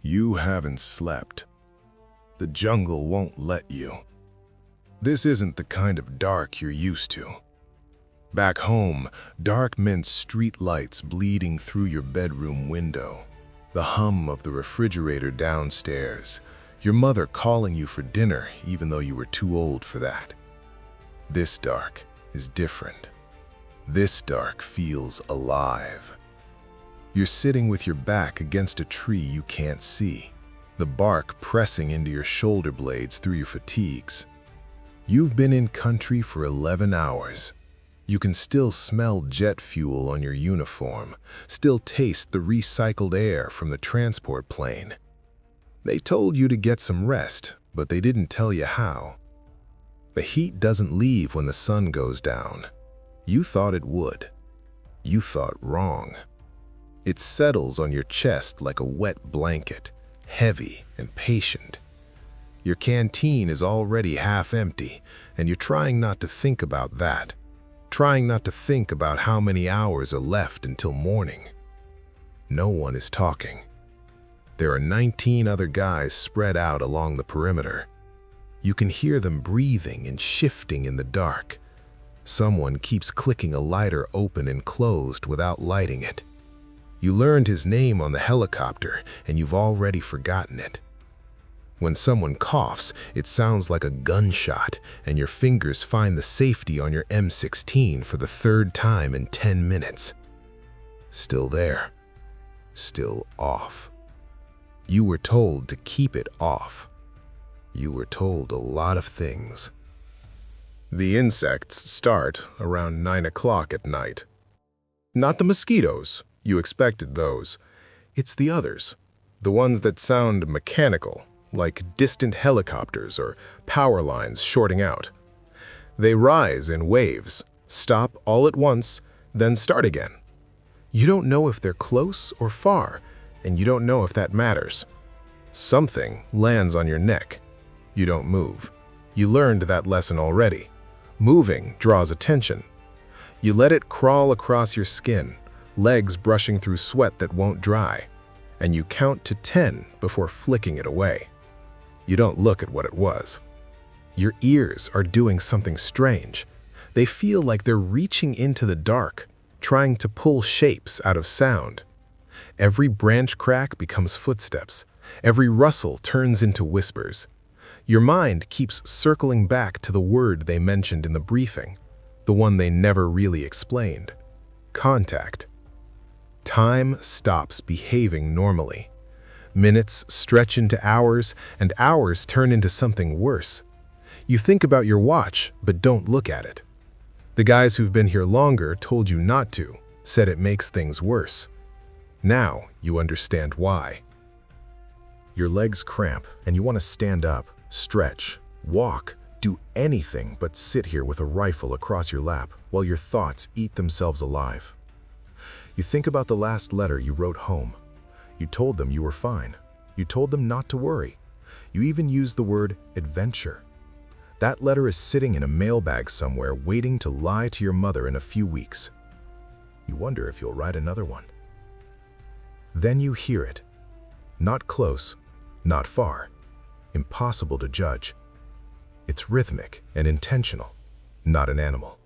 You haven't slept. The jungle won't let you. This isn't the kind of dark you're used to. Back home, dark meant street lights bleeding through your bedroom window, the hum of the refrigerator downstairs, your mother calling you for dinner even though you were too old for that. This dark is different. This dark feels alive. You're sitting with your back against a tree you can't see, the bark pressing into your shoulder blades through your fatigues. You've been in country for 11 hours. You can still smell jet fuel on your uniform, still taste the recycled air from the transport plane. They told you to get some rest, but they didn't tell you how. The heat doesn't leave when the sun goes down. You thought it would. You thought wrong. It settles on your chest like a wet blanket, heavy and patient. Your canteen is already half empty, and you're trying not to think about that, trying not to think about how many hours are left until morning. No one is talking. There are 19 other guys spread out along the perimeter. You can hear them breathing and shifting in the dark. Someone keeps clicking a lighter open and closed without lighting it. You learned his name on the helicopter, and you've already forgotten it. When someone coughs, it sounds like a gunshot, and your fingers find the safety on your M16 for the third time in 10 minutes. Still there. Still off. You were told to keep it off. You were told a lot of things. The insects start around 9 o'clock at night. Not the mosquitoes. You expected those. It's the others. The ones that sound mechanical, like distant helicopters or power lines shorting out. They rise in waves, stop all at once, then start again. You don't know if they're close or far, and you don't know if that matters. Something lands on your neck. You don't move. You learned that lesson already. Moving draws attention. You let it crawl across your skin, legs brushing through sweat that won't dry, and you count to 10 before flicking it away. You don't look at what it was. Your ears are doing something strange. They feel like they're reaching into the dark, trying to pull shapes out of sound. Every branch crack becomes footsteps. Every rustle turns into whispers. Your mind keeps circling back to the word they mentioned in the briefing, the one they never really explained: contact. Time stops behaving normally. Minutes stretch into hours, and hours turn into something worse. You think about your watch, but don't look at it. The guys who've been here longer told you not to, said it makes things worse. Now you understand why. Your legs cramp, and you want to stand up, stretch, walk, do anything but sit here with a rifle across your lap while your thoughts eat themselves alive. You think about the last letter you wrote home. You told them you were fine. You told them not to worry. You even used the word adventure. That letter is sitting in a mailbag somewhere waiting to lie to your mother in a few weeks. You wonder if you'll write another one. Then you hear it. Not close, not far, impossible to judge. It's rhythmic and intentional, not an animal.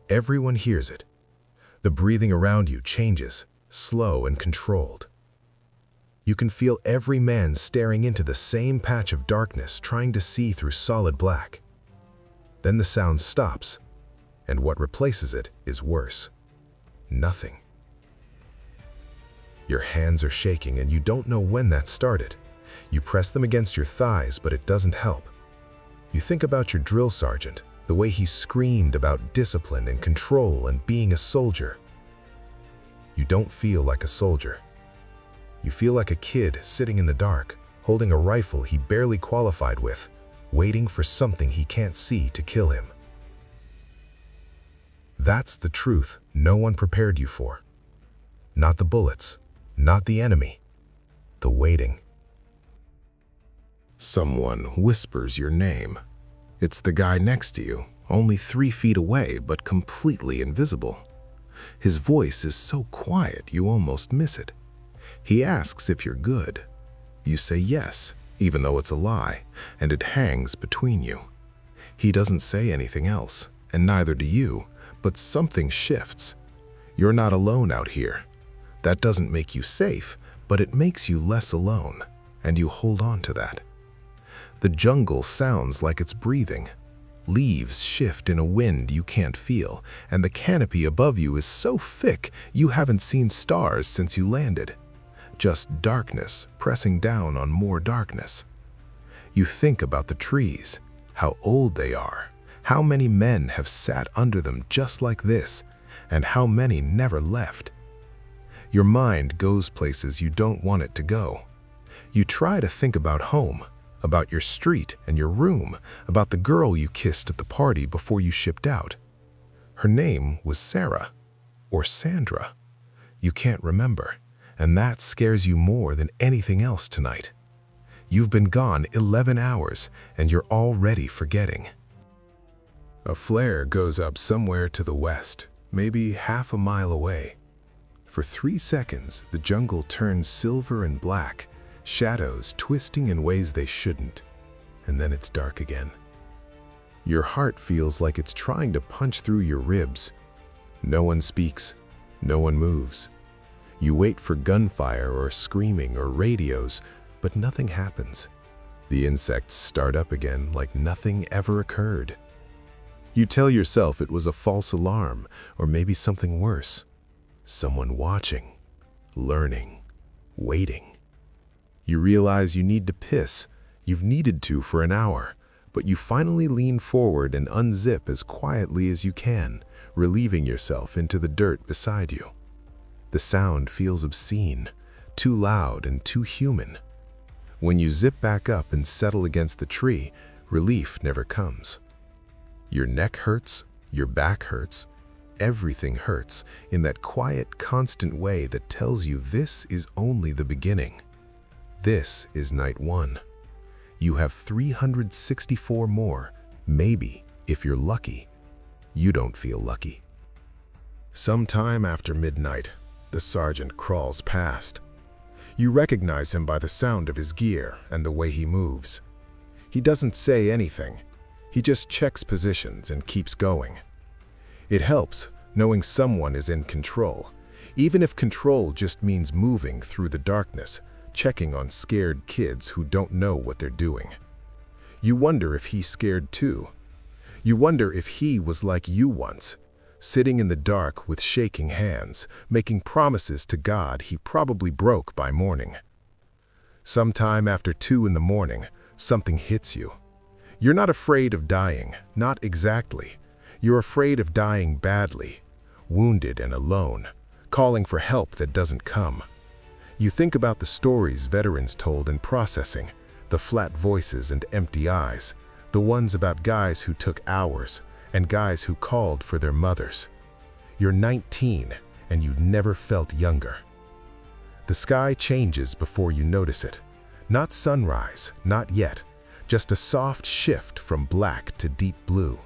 Everyone hears it. The breathing around you changes, slow and controlled. You can feel every man staring into the same patch of darkness, trying to see through solid black. Then the sound stops, and what replaces it is worse. Nothing. Your hands are shaking, and you don't know when that started. You press them against your thighs, but it doesn't help. You think about your drill sergeant, the way he screamed about discipline and control and being a soldier. You don't feel like a soldier. You feel like a kid sitting in the dark, holding a rifle he barely qualified with, waiting for something he can't see to kill him. That's the truth no one prepared you for. Not the bullets, not the enemy, the waiting. Someone whispers your name. It's the guy next to you, only 3 feet away, but completely invisible. His voice is so quiet you almost miss it. He asks if you're good, You say yes, even though it's a lie, and it hangs between you. He doesn't say anything else, and neither do you, but something shifts. You're not alone out here. That doesn't make you safe, but it makes you less alone, and you hold on to that. The jungle sounds like it's breathing. Leaves shift in a wind you can't feel, and the canopy above you is so thick you haven't seen stars since you landed. Just darkness pressing down on more darkness. You think about the trees, how old they are, how many men have sat under them just like this, and how many never left. Your mind goes places you don't want it to go. You try to think about home, about your street and your room, about the girl you kissed at the party before you shipped out. Her name was Sarah, or Sandra. You can't remember, and that scares you more than anything else tonight. You've been gone 11 hours, and you're already forgetting. A flare goes up somewhere to the west, maybe half a mile away. For 3 seconds, the jungle turns silver and black, shadows twisting in ways they shouldn't, and then it's dark again. Your heart feels like it's trying to punch through your ribs. No one speaks, no one moves. You wait for gunfire or screaming or radios, but nothing happens. The insects start up again like nothing ever occurred. You tell yourself it was a false alarm, or maybe something worse. Someone watching, learning, waiting. You realize you need to piss. You've needed to for an hour, but you finally lean forward and unzip as quietly as you can, relieving yourself into the dirt beside you. The sound feels obscene, too loud and too human. When you zip back up and settle against the tree, relief never comes. Your neck hurts, your back hurts, everything hurts in that quiet, constant way that tells you this is only the beginning. This is night 1. You have 364 more, maybe, if you're lucky. You don't feel lucky. Sometime after midnight, the sergeant crawls past. You recognize him by the sound of his gear and the way he moves. He doesn't say anything. He just checks positions and keeps going. It helps knowing someone is in control, even if control just means moving through the darkness, checking on scared kids who don't know what they're doing. You wonder if he's scared too. You wonder if he was like you once, sitting in the dark with shaking hands, making promises to God he probably broke by morning. Sometime after 2 in the morning, something hits you. You're not afraid of dying, not exactly. You're afraid of dying badly, wounded and alone, calling for help that doesn't come. You think about the stories veterans told in processing, the flat voices and empty eyes, the ones about guys who took hours and guys who called for their mothers. You're 19 and you never felt younger. The sky changes before you notice it. Not sunrise, not yet, just a soft shift from black to deep blue.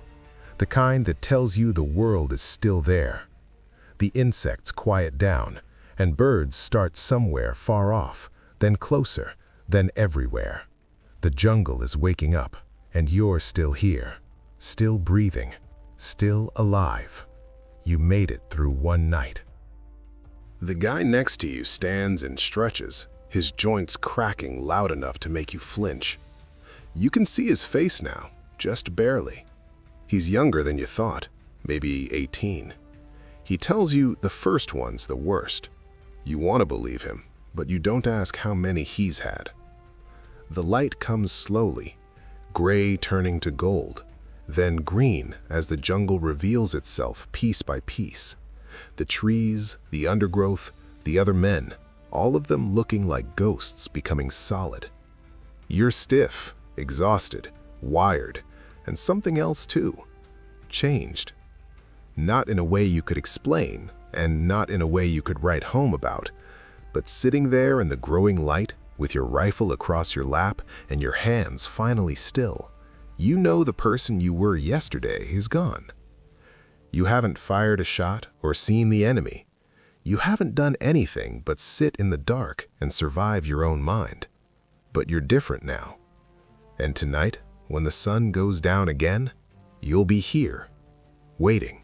The kind that tells you the world is still there. The insects quiet down, and birds start somewhere far off, then closer, then everywhere. The jungle is waking up, and you're still here, still breathing, still alive. You made it through one night. The guy next to you stands and stretches, his joints cracking loud enough to make you flinch. You can see his face now, just barely. He's younger than you thought, maybe 18. He tells you the first one's the worst. You want to believe him, but you don't ask how many he's had. The light comes slowly, gray turning to gold, then green as the jungle reveals itself piece by piece. The trees, the undergrowth, the other men, all of them looking like ghosts becoming solid. You're stiff, exhausted, wired, and something else too. Changed. Not in a way you could explain, and not in a way you could write home about, but sitting there in the growing light, with your rifle across your lap and your hands finally still, you know the person you were yesterday is gone. You haven't fired a shot or seen the enemy. You haven't done anything but sit in the dark and survive your own mind. But you're different now. And tonight, when the sun goes down again, you'll be here, waiting.